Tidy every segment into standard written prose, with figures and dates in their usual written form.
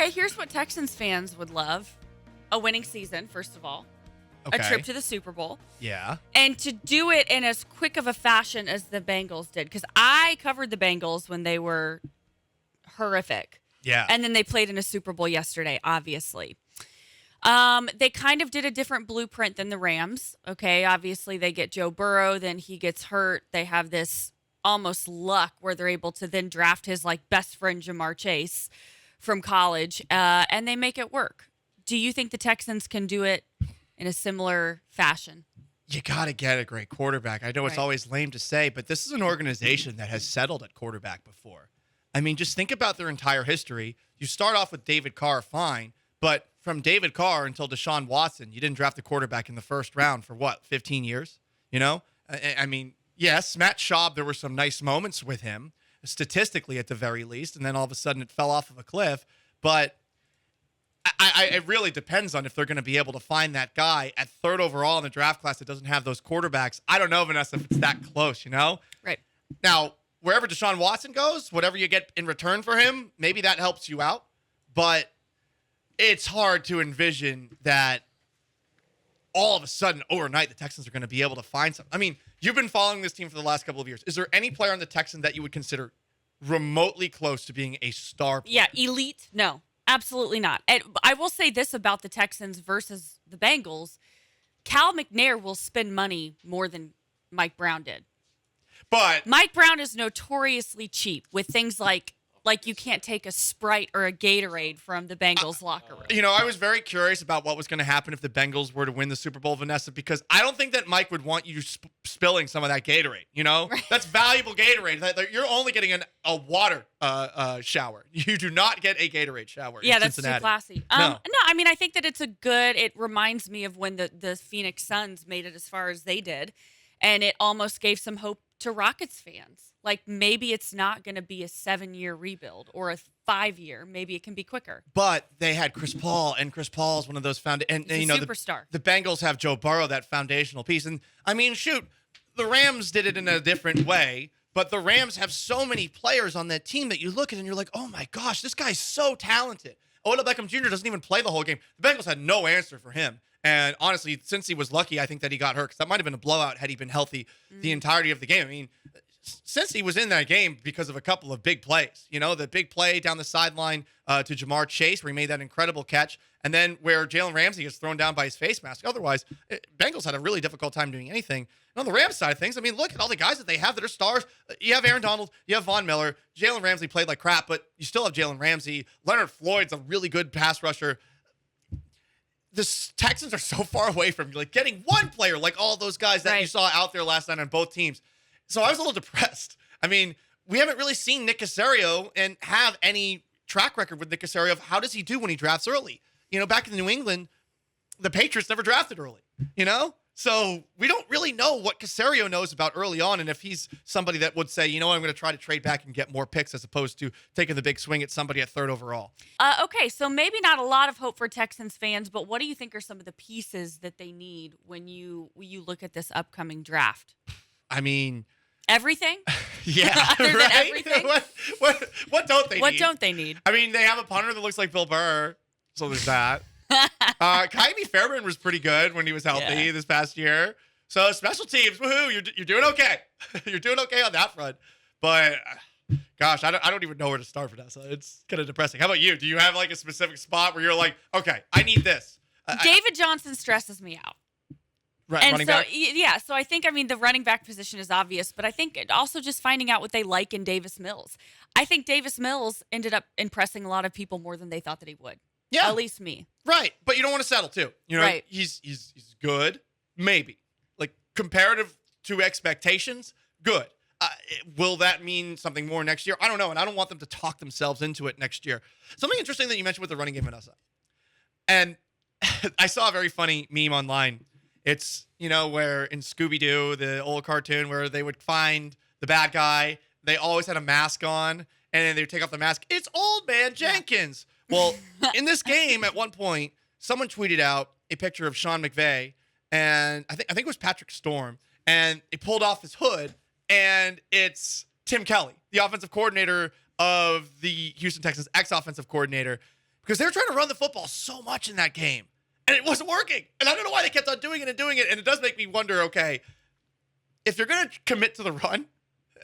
Okay, here's what Texans fans would love. A winning season, first of all. Okay. A trip to the Super Bowl. Yeah. And to do it in as quick of a fashion as the Bengals did. Because I covered the Bengals when they were horrific. Yeah. And then they played in a Super Bowl yesterday, obviously. They kind of did a different blueprint than the Rams. Okay, obviously they get Joe Burrow, then he gets hurt. They have this almost luck where they're able to then draft his best friend Jamar Chase from college, and they make it work. Do you think the Texans can do it in a similar fashion? You got to get a great quarterback. I know it's always lame to say, but this is an organization that has settled at quarterback before. I mean, just think about their entire history. You start off with David Carr, fine, but from David Carr until Deshaun Watson, you didn't draft a quarterback in the first round for 15 years? I mean, yes, Matt Schaub, there were some nice moments with him, statistically at the very least, and then all of a sudden it fell off of a cliff. But it really depends on if they're going to be able to find that guy at third overall in the draft class that doesn't have those quarterbacks. I don't know, Vanessa, if it's that close, Right. Now, wherever Deshaun Watson goes, whatever you get in return for him, maybe that helps you out. But it's hard to envision that all of a sudden, overnight, the Texans are going to be able to find something. I mean, you've been following this team for the last couple of years. Is there any player on the Texans that you would consider remotely close to being a star player? Yeah, elite? No, absolutely not. And I will say this about the Texans versus the Bengals. Cal McNair will spend money more than Mike Brown did. But Mike Brown is notoriously cheap with things like you can't take a Sprite or a Gatorade from the Bengals locker room. I was very curious about what was going to happen if the Bengals were to win the Super Bowl, Vanessa, because I don't think that Mike would want you spilling some of that Gatorade, Right. That's valuable Gatorade. You're only getting a water shower. You do not get a Gatorade shower in that's Cincinnati. too classy. No, I mean, I think that it reminds me of when the Phoenix Suns made it as far as they did, and it almost gave some hope to Rockets fans. Maybe it's not going to be a 7-year rebuild or a 5-year. Maybe it can be quicker. But they had Chris Paul, and Chris Paul is one of those superstar. The Bengals have Joe Burrow, that foundational piece. And I mean, shoot, the Rams did it in a different way, but the Rams have so many players on that team that you look at and you're like, oh my gosh, this guy's so talented. Odell Beckham Jr. doesn't even play the whole game. The Bengals had no answer for him. And honestly, since he was lucky, I think that he got hurt, because that might have been a blowout had he been healthy the entirety of the game. I mean, since he was in that game because of a couple of big plays, the big play down the sideline to Jamar Chase where he made that incredible catch, and then where Jalen Ramsey gets thrown down by his face mask. Otherwise, Bengals had a really difficult time doing anything. And on the Rams side of things, I mean, look at all the guys that they have that are stars. You have Aaron Donald, you have Von Miller. Jalen Ramsey played like crap, but you still have Jalen Ramsey. Leonard Floyd's a really good pass rusher. The Texans are so far away from getting one player like all those guys that you saw out there last night on both teams. So I was a little depressed. I mean, we haven't really seen Nick Caserio and have any track record with Nick Caserio of how does he do when he drafts early. Back in New England, the Patriots never drafted early, So we don't really know what Caserio knows about early on, and if he's somebody that would say, I'm going to try to trade back and get more picks as opposed to taking the big swing at somebody at third overall. Okay, so maybe not a lot of hope for Texans fans, but what do you think are some of the pieces that they need when you look at this upcoming draft? I mean, everything? Yeah. Other than right? everything? What don't they need? What don't they need? I mean, they have a punter that looks like Bill Burr, so there's that. Kyrie Fairbairn was pretty good when he was healthy this past year. So special teams, woohoo, you're doing okay. You're doing okay on that front. But gosh, I don't even know where to start, Vanessa. It's kind of depressing. How about you? Do you have a specific spot where you're like, okay, I need this? David Johnson stresses me out. Running back? So I think, the running back position is obvious, but I think also just finding out what they like in Davis Mills. I think Davis Mills ended up impressing a lot of people more than they thought that he would. Yeah. At least me. Right. But you don't want to settle too. Right. He's good, maybe. Comparative to expectations, good. Will that mean something more next year? I don't know, and I don't want them to talk themselves into it next year. Something interesting that you mentioned with the running game, Vanessa. And I saw a very funny meme online. It's, where in Scooby-Doo, the old cartoon, where they would find the bad guy. They always had a mask on, and then they would take off the mask. It's Old Man Jenkins. Well, in this game, at one point, someone tweeted out a picture of Sean McVay, and I think it was Patrick Storm, and he pulled off his hood, and it's Tim Kelly, the offensive coordinator of the Houston Texans, ex-offensive coordinator, because they were trying to run the football so much in that game, and it wasn't working. And I don't know why they kept on doing it and doing it. And it does make me wonder, okay, if you're going to commit to the run,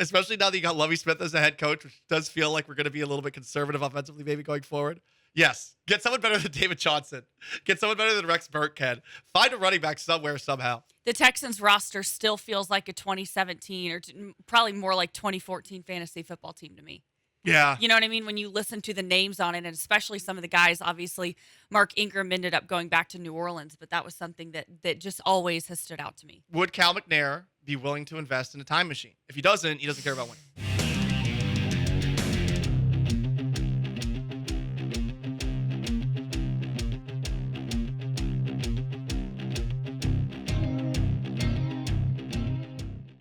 especially now that you got Lovie Smith as a head coach, which does feel like we're going to be a little bit conservative offensively maybe going forward. Yes, get someone better than David Johnson. Get someone better than Rex Burkhead. Find a running back somewhere, somehow. The Texans roster still feels like a 2017 or probably more like 2014 fantasy football team to me. Yeah. You know what I mean? When you listen to the names on it, and especially some of the guys, obviously Mark Ingram ended up going back to New Orleans, but that was something that just always has stood out to me. Would Cal McNair be willing to invest in a time machine? If he doesn't care about winning.